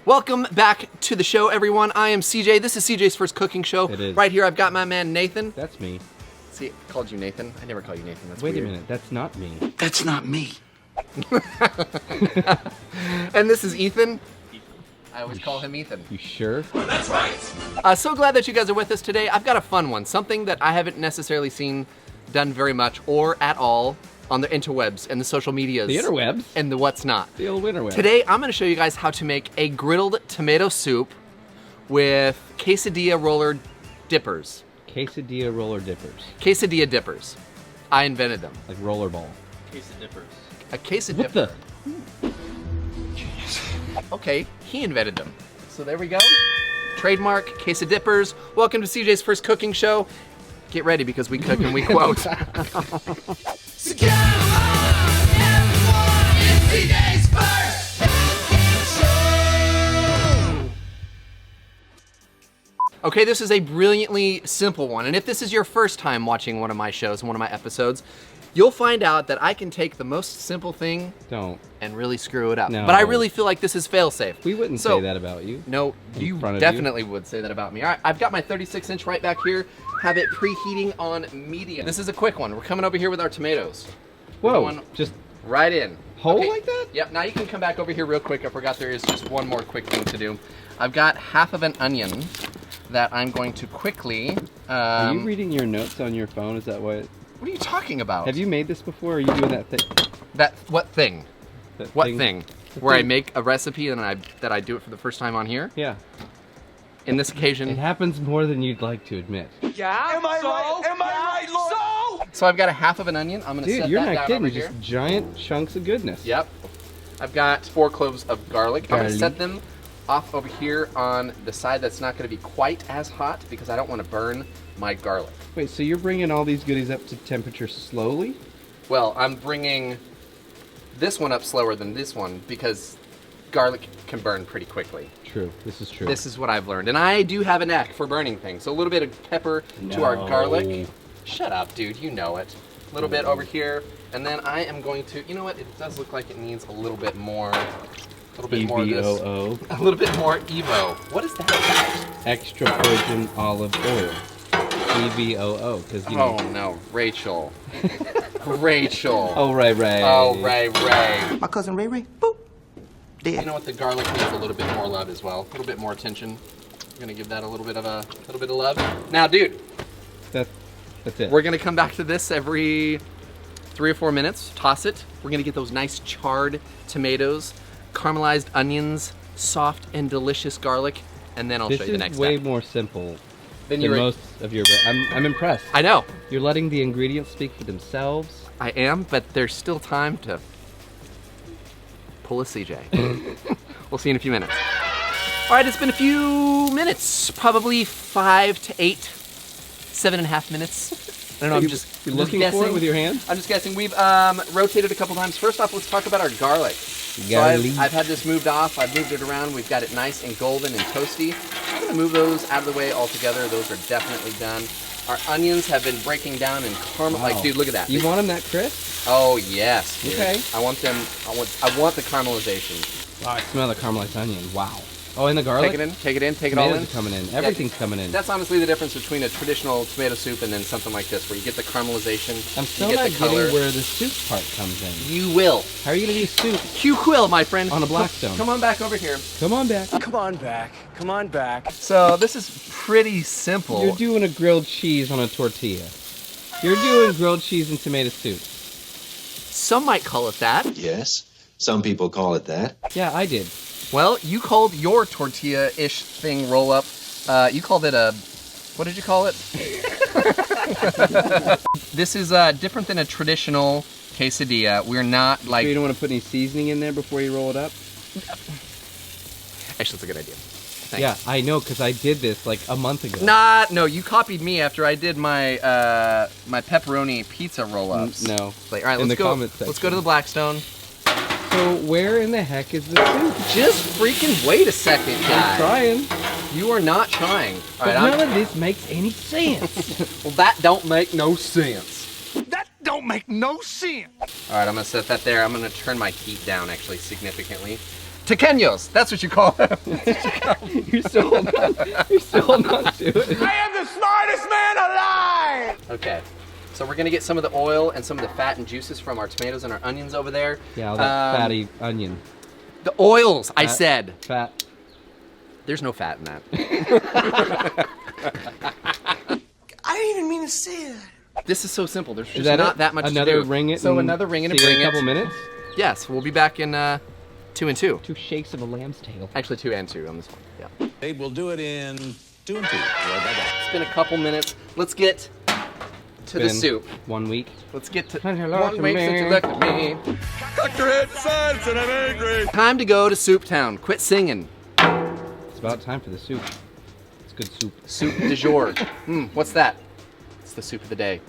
Welcome back to the show, everyone. I am CJ. This is CJ's first cooking show. It is. Right here, I've got my man, Nathan. That's me. See, I called you Nathan. I never call you Nathan. That's Wait weird. a minute, that's not me. That's not me. And this is Ethan. I always call him Ethan. You sure? That's right. So glad that you guys are with us today. I've got a fun one, something that I haven't necessarily seen done very much or at all on the interwebs and the social medias. The interwebs? And the what's not. The old interwebs. Today, I'm gonna show you guys how to make a griddled tomato soup with quesadilla roller dippers. Quesadilla roller dippers. Quesadilla dippers. I invented them. Like rollerball. Quesa-dippers. A quesadilla. What the? Okay, he invented them. So there we go. Trademark quesadippers. Welcome to CJ's first cooking show. Get ready because we cook and we quote. So come on, everyone, it's CJ's first show. Okay, this is a brilliantly simple one. And if this is your first time watching one of my shows, one of my episodes, you'll find out that I can take the most simple thing Don't. and really screw it up. No. But I really feel like this is fail-safe. We wouldn't So- say that about you. No, In you front of definitely would say that about me. All right, I've got my 36-inch right back here. Have it preheating on medium. This is a quick one. We're coming over here with our tomatoes. We're Whoa, going just right in. whole like that? Yep, now you can come back over here real quick. I forgot there is just one more quick thing to do. I've got half of an onion that I'm going to quickly... Are you reading your notes on your phone? Is that what? What are you talking about? Have you made this before? Or are you doing that thing? What thing? That What thing? The Where I thing. make a recipe and that I do it for the first time on here? Yeah. In this occasion... It happens more than you'd like to admit. Yeah? Am I right? Am I right, Lord? So I've got a half of an onion. I'm gonna Dude, set you're that not down over kidding. here. Just giant chunks of goodness. Yep. I've got 4 cloves of garlic. I'm gonna Garlic. set them off over here on the side that's not gonna be quite as hot because I don't wanna burn my garlic. Wait, so you're bringing all these goodies up to temperature slowly? Well, I'm bringing this one up slower than this one because garlic can burn pretty quickly. True. This is true. This is what I've learned. And I do have a knack for burning things. So a little bit of pepper to our No. garlic. Shut up, dude, you know it. A little bit over here. And then I am going to, you know what, it does look like it needs a little bit more, a little bit more of this. EVOO. A little bit more Evo. What is that? Extra virgin olive oil. EVOO, because you know. Oh no, Rachel. Rachel. Oh, Ray. Oh, Ray. My cousin Ray, boop, You dead. know what? The garlic needs a little bit more love as well. A little bit more attention. I'm gonna give that a little bit of love. Now, dude, That's it. we're gonna come back to this every 3 or 4 minutes. Toss it. We're gonna get those nice charred tomatoes, caramelized onions, soft and delicious garlic, and then I'll This show you the next is way step. more simple Then than you most of your. I'm impressed. I know. You're letting the ingredients speak for themselves. I am, but there's still time to pull a CJ. We'll see you in a few minutes. All right, it's been a few minutes, probably 5 to 8, 7.5 minutes. I don't know. I'm just You're looking for guessing. it with your hands. I'm just guessing. We've rotated a couple times. First off, let's talk about our garlic. So Garlic. I've had this moved off. I've moved it around. We've got it nice and golden and toasty. I'm gonna move those out of the way altogether. Those are definitely done. Our onions have been breaking down and caramel. Wow. Like, dude, look at that. You want them that crisp? Oh yes. Dude. Okay. I want them. I want the caramelization. Wow, I smell the caramelized onion. Wow. Oh, and the garlic. Take it in. Take it in. Take it all Tomatoes in. are coming in. Everything's coming in. That's honestly the difference between a traditional tomato soup and then something like this, where you get the caramelization. I'm still you get not the color. getting where the soup part comes in. You will. How are you gonna do soup? You will, my friend. On a Blackstone. Come on back over here. Come on back. Come on back. Come on back. So this is pretty simple. You're doing a grilled cheese on a tortilla. You're doing grilled cheese and tomato soup. Some might call it that. Yes, some people call it that. Yeah, I did. Well, you called your tortilla-ish thing roll up. You called it a. What did you call it? This is different than a traditional quesadilla. We're not like. So you don't want to put any seasoning in there before you roll it up? Actually, that's a good idea. Thanks. Yeah, I know, because I did this like a month ago. No, you copied me after I did my my pepperoni pizza roll-ups. No. Like, all right, In let's the go. comment Let's go to the Blackstone. So where in the heck is the soup? Just freaking wait a second, guy. I'm trying. You are not trying. All But right, none of this makes any sense. well, that don't make no sense. That don't make no sense. All right, I'm gonna set that there. I'm gonna turn my heat down actually significantly. Tequeños. That's what you call them. You're still holding on to it. I am the smartest man alive! Okay. So we're gonna get some of the oil and some of the fat and juices from our tomatoes and our onions over there. Yeah, all that fatty onion. The oils, I said. Fat. There's no fat in that. I didn't even mean to say that. This is so simple. There's just that not it? that much Another to do. ring it. So and another ring and see you bring in it. a couple minutes. Yes, we'll be back in 2 and 2. 2 shakes of a lamb's tail. Actually, 2 and 2 on this one. Yeah. Hey, we'll do it in 2 and 2. It's been a couple minutes. Let's get to the soup. 1 week. Let's get to Hello, 1 week since you looked at me. Cut your head sides and I'm angry. Time to go to Soup Town. Quit singing. It's about time for the soup. It's good soup. Soup du jour. What's that? It's the soup of the day.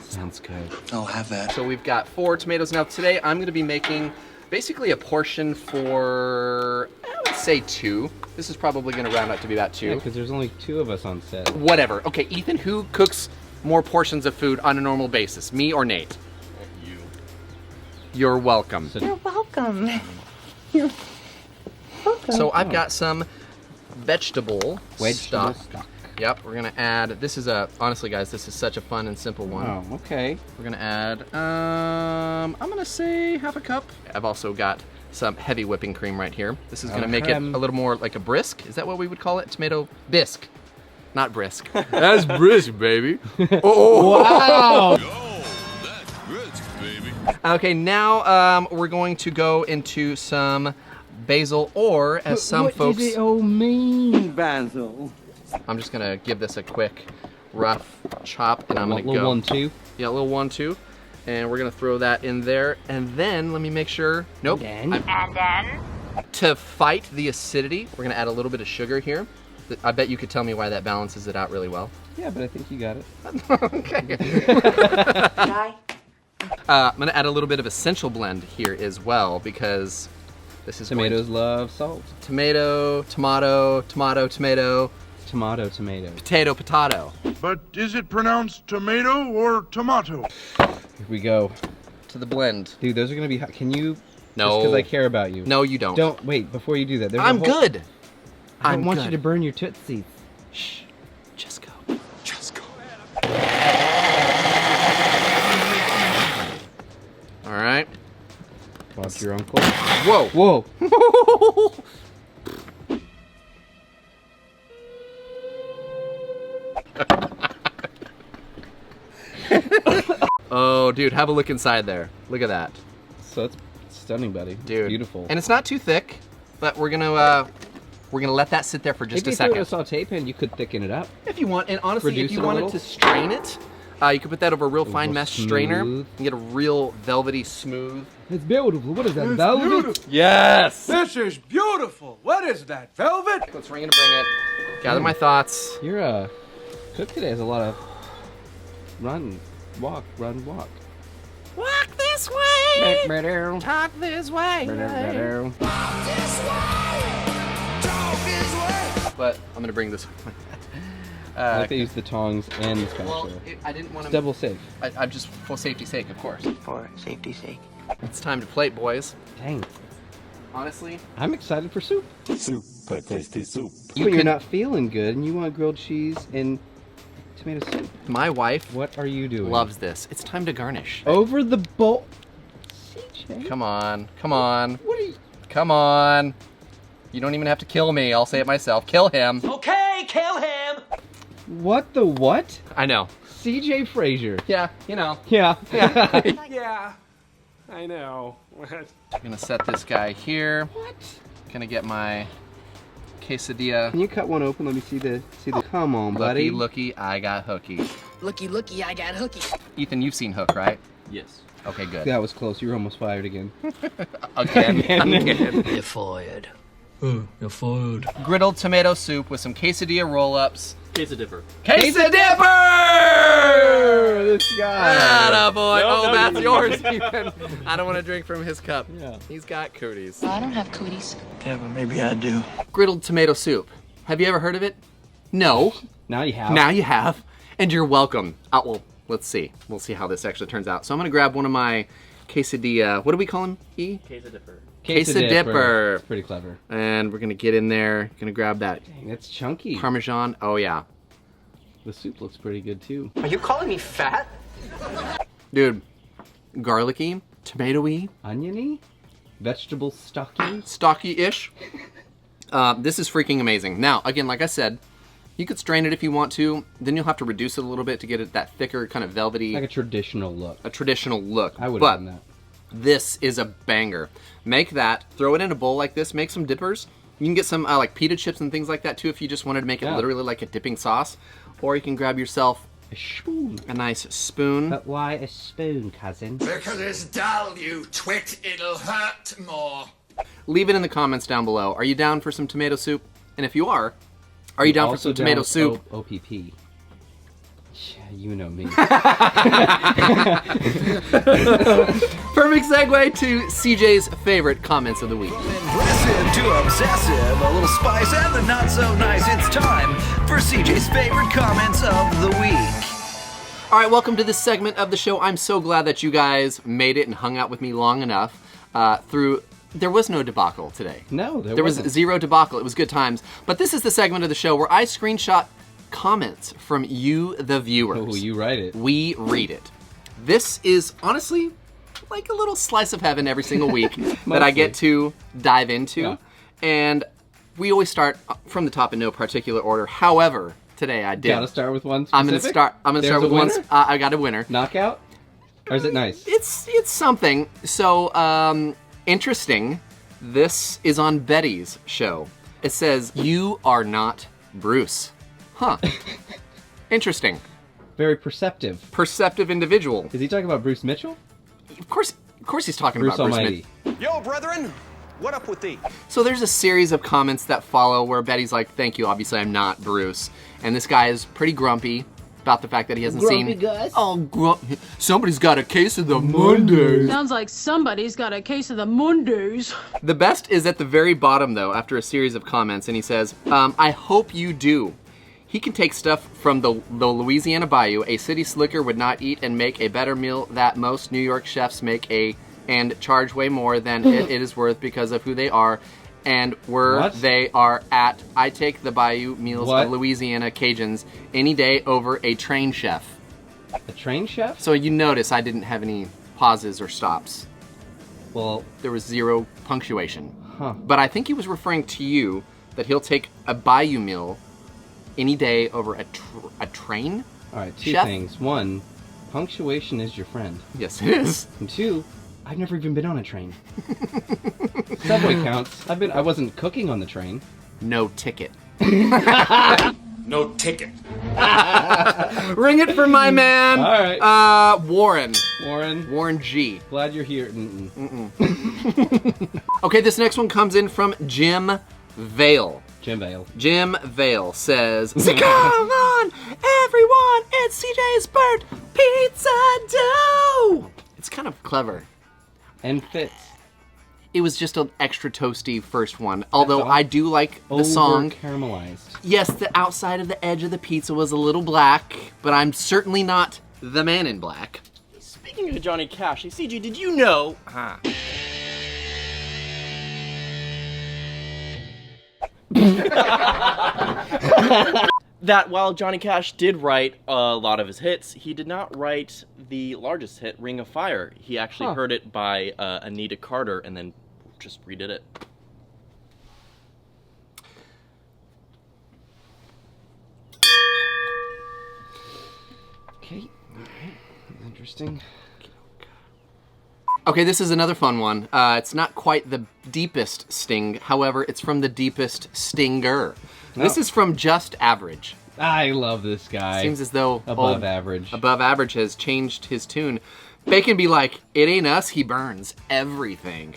Sounds good. I'll have that. So we've got 4 tomatoes. Now today I'm gonna be making basically a portion for, I would say 2. This is probably gonna round out to be about 2. Yeah, because there's only 2 of us on set. Whatever. Okay, Ethan, who cooks more portions of food on a normal basis? Me or Nate? You. You're welcome. So- You're welcome. You're welcome. So I've got some vegetable Vegetable stock. stock. Yep, we're gonna add, this is honestly guys, this is such a fun and simple one. Oh, okay. We're gonna add, I'm gonna say half a cup. I've also got some heavy whipping cream right here. This is gonna make it a little more like a brisk. Is that what we would call it? Tomato bisque. Not brisk. That's brisk, baby. Wow! That's brisk, baby. Okay, now we're going to go into some basil, or as some folks, mean? Basil. I'm just gonna give this a quick rough chop, and I'm gonna Little go. 1-2. Yeah, a little 1-2. And we're gonna throw that in there, and then let me make sure. Nope. And then? To fight the acidity, we're gonna add a little bit of sugar here. I bet you could tell me why that balances it out really well. Yeah, but I think you got it. Okay. Guy? I'm gonna add a little bit of essential blend here as well, because this is going Tomatoes love salt. tomato, tomato, tomato, tomato, Tomato, tomato. potato, potato. But is it pronounced tomato or tomato? Here we go. To the blend. Dude, those are gonna be hot. Can you? No. Just because I care about you. No, you don't. Don't wait before you do that. There's a I'm whole- good. I I'm don't want good. you to burn your tootsies. Shh. Just go. Just go. All right. Fuck your uncle. Whoa. Whoa! Oh, dude, have a look inside there. Look at that, So it's stunning, buddy. dude. It's beautiful. And it's not too thick, but we're gonna let that sit there for just if a you threw it in second. a saute pan, you could thicken it up. If you want, and honestly, Reduce if you it a wanted little? to strain it, you could put that over a real fine little mesh strainer smooth. and get a real velvety smooth. It's beautiful. What is that? Velvet? Yes. This is beautiful. What is that, velvet? Let's ring it and bring it. Gather my thoughts. Your cook today has a lot of run, walk. Walk this way. Talk this way. But I'm gonna bring this. I like to use the tongs and the well, spatula. I didn't want to. Double safe. I'm just for safety's sake, of course. For safety's sake. It's time to plate, boys. Dang. Honestly, I'm excited for soup. Super tasty soup. When you're not feeling good and you want grilled cheese and tomato soup. my wife What are you doing? loves this. It's time to garnish. Over the bowl. CJ. Come on, come on, What are you? come on. You don't even have to kill me. I'll say it myself. Kill him. Okay, kill him. What the what? I know. CJ Frazier. Yeah, you know. Yeah. Yeah, I know. I'm gonna set this guy here. What? Gonna get my quesadilla. Can you cut one open? Let me see the. Come on, buddy. Looky, I got hooky. Looky, I got hooky. Ethan, you've seen Hook, right? Yes. Okay, good. That was close. You were almost fired again. Again. You're fired. You're fired. Griddled tomato soup with some quesadilla roll-ups. Quesa-dipper. Quesadipper! This guy. Atta boy. No, Oh, no, that's no. yours, Ethan. I don't want to drink from his cup. Yeah. He's got cooties. I don't have cooties. Yeah, but maybe I do. Griddled tomato soup. Have you ever heard of it? No. Now you have. Now you have, and you're welcome. Well, let's see. We'll see how this actually turns out. So I'm gonna grab one of my quesadilla. What do we call him? E? Quesa-dipper. Quesa-dipper. Pretty clever. And we're gonna get in there, gonna grab that Dang, that's chunky. Parmesan. Oh yeah. The soup looks pretty good too. Are you calling me fat? Dude, garlicky, tomatoey, Oniony? Vegetable stocky? stocky-ish. This is freaking amazing. Now, again, like I said, you could strain it if you want to. Then you'll have to reduce it a little bit to get it that thicker, kind of velvety. Like a traditional look. A traditional look. I would have done that. This is a banger. Make that, throw it in a bowl like this, make some dippers. You can get some like pita chips and things like that too if you just wanted to make it literally like a dipping sauce. Or you can grab yourself a spoon. A nice spoon. But why a spoon, cousin? Because it's dull, you twit. It'll hurt more. Leave it in the comments down below. Are you down for some tomato soup? And if you are you down for some tomato soup? OPP. Yeah, you know me. Perfect segue to CJ's favorite comments of the week. Impressive to obsessive, a little spice and the not so nice. It's time for CJ's favorite comments of the week. All right, welcome to this segment of the show. I'm so glad that you guys made it and hung out with me long enough through. There was no debacle today. No, there was zero debacle. It was good times. But this is the segment of the show where I screenshot comments from you, the viewers. Oh, you write it. We read it. This is honestly like a little slice of heaven every single week that I get to dive into. Yeah. And we always start from the top in no particular order. However, today I did. Gotta start with one specific? I'm gonna start with one. I got a winner. Knockout? Or is it nice? It's something. So, interesting. This is on Betty's show. It says, "You are not Bruce." Huh. Interesting. Very perceptive. Perceptive individual. Is he talking about Bruce Mitchell? Of course he's talking Bruce about Bruce Almighty. Yo, brethren, what up with thee? So there's a series of comments that follow where Betty's like, "Thank you, obviously I'm not Bruce." And this guy is pretty grumpy about the fact that he hasn't grumpy seen... Guys? Oh, somebody's got a case of the Mondays. Sounds like somebody's got a case of the Mondays. The best is at the very bottom, though, after a series of comments, and he says, "I hope you do. He can take stuff from the Louisiana Bayou. A city slicker would not eat and make a better meal that most New York chefs make and charge way more than it is worth because of who they are and where they are at. I take the Bayou meals of Louisiana Cajuns any day over a train chef." A train chef? So you notice I didn't have any pauses or stops. Well, there was zero punctuation. Huh. But I think he was referring to you that he'll take a Bayou meal any day over a train? All right, two chef? things. One, punctuation is your friend. Yes, it is. And two, I've never even been on a train. Subway counts. I wasn't cooking on the train. No ticket. No ticket. Ring it for my man. All right. Warren. Warren G. Glad you're here. Okay, this next one comes in from Jim Vale. Jim Vale says, "Come on, everyone, it's CJ's burnt pizza dough." It's kind of clever. And fits. It was just an extra toasty first one. Although I do like the song. Caramelized. Yes, the outside of the edge of the pizza was a little black, but I'm certainly not the man in black. Speaking of Johnny Cash, hey, CJ, did you know? That while Johnny Cash did write a lot of his hits, he did not write the largest hit, Ring of Fire. He actually heard it by Anita Carter and then just redid it. Okay, alright, interesting. Okay, this is another fun one. It's not quite the deepest sting, however, it's from the deepest stinger. This is from Just Average. I love this guy. Seems as though Above Average has changed his tune. Bacon be like, "It ain't us, he burns everything."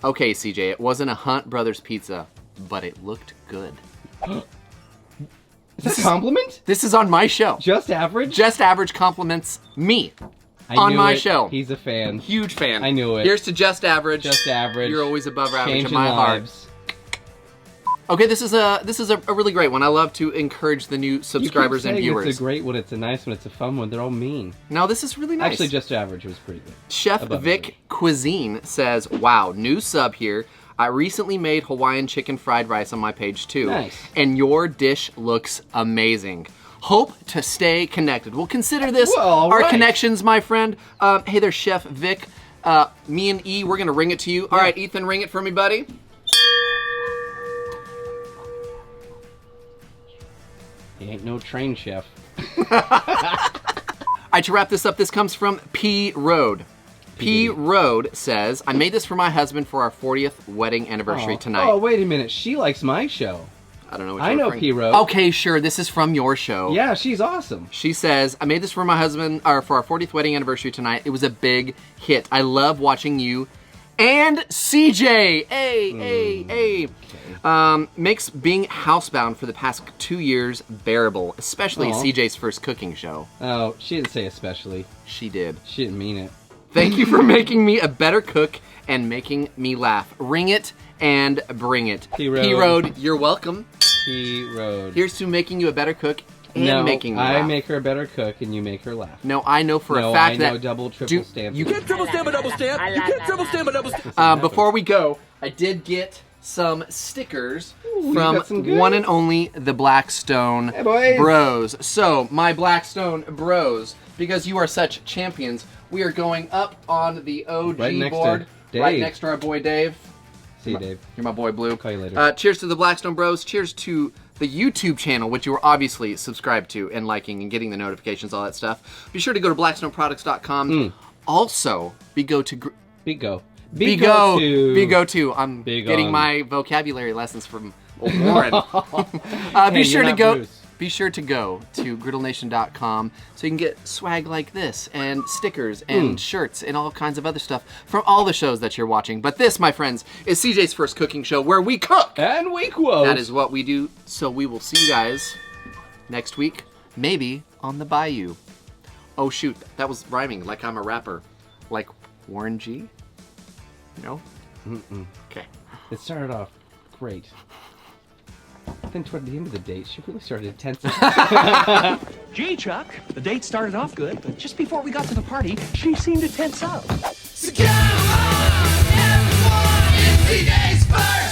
Okay, CJ, it wasn't a Hunt Brothers pizza, but it looked good. Is that a compliment? This is on my show. Just Average? Just Average compliments me. On my show. He's a fan. Huge fan. I knew it. Here's to Just Average. Just Average. You're always above average in Changing my lives. heart. Okay, this is a really great one. I love to encourage the new subscribers and viewers. It's a great one, it's a nice one, it's a fun one. They're all mean. Now this is really nice. Actually, just average was pretty good. Chef Vic Cuisine says, "Wow, new sub here. I recently made Hawaiian chicken fried rice on my page too. Nice. And your dish looks amazing. Hope to stay connected." We'll consider this our connections, my friend. Hey there, Chef Vic. Me and E, we're gonna ring it to you. All right, Ethan, ring it for me, buddy. He ain't no train chef. All right, to wrap this up, this comes from P. Road. P. Road says, "I made this for my husband for our 40th wedding anniversary tonight." Oh, wait a minute. She likes my show. I don't know what I you're know referring- P. Road. Okay, sure. This is from your show. Yeah, she's awesome. She says, "I made this for my husband, or for our 40th wedding anniversary tonight. It was a big hit. I love watching you and CJ. Makes being housebound for the past 2 years bearable, especially CJ's first cooking show." Oh, she didn't say especially. She did. She didn't mean it. "Thank you for making me a better cook and making me laugh. Ring it and bring it." P-Road. P-Road, you're welcome. P-Road. Here's to making you a better cook and making me laugh. I make her a better cook and you make her laugh. No, I know for a fact that... I know double, triple stamp. You can't triple stamp a double stamp. You can't triple stamp a double stamp. Before we go, I did get some stickers from got some good. one and only the Blackstone Bros. So, my Blackstone Bros, because you are such champions, we are going up on the OG Right next to board, Dave. right next to our boy Dave. See you, Dave. You're my boy Blue. Call you later. Cheers to the Blackstone Bros. Cheers to the YouTube channel, which you are obviously subscribed to and liking and getting the notifications, all that stuff. Be sure to go to blackstoneproducts.com. Also, Bigo too. I'm getting my vocabulary lessons from old Warren. Be sure to go to griddlenation.com so you can get swag like this and stickers and shirts and all kinds of other stuff from all the shows that you're watching. But this, my friends, is CJ's first cooking show where we cook and we quote. That is what we do. So we will see you guys next week, maybe on the Bayou. Oh shoot, that was rhyming like I'm a rapper, like Warren G. No? Okay. It started off great. Then toward the end of the date, she really started tense. Gee, Chuck, the date started off good, but just before we got to the party, she seemed to tense up. So come on, everyone, it's CJ's first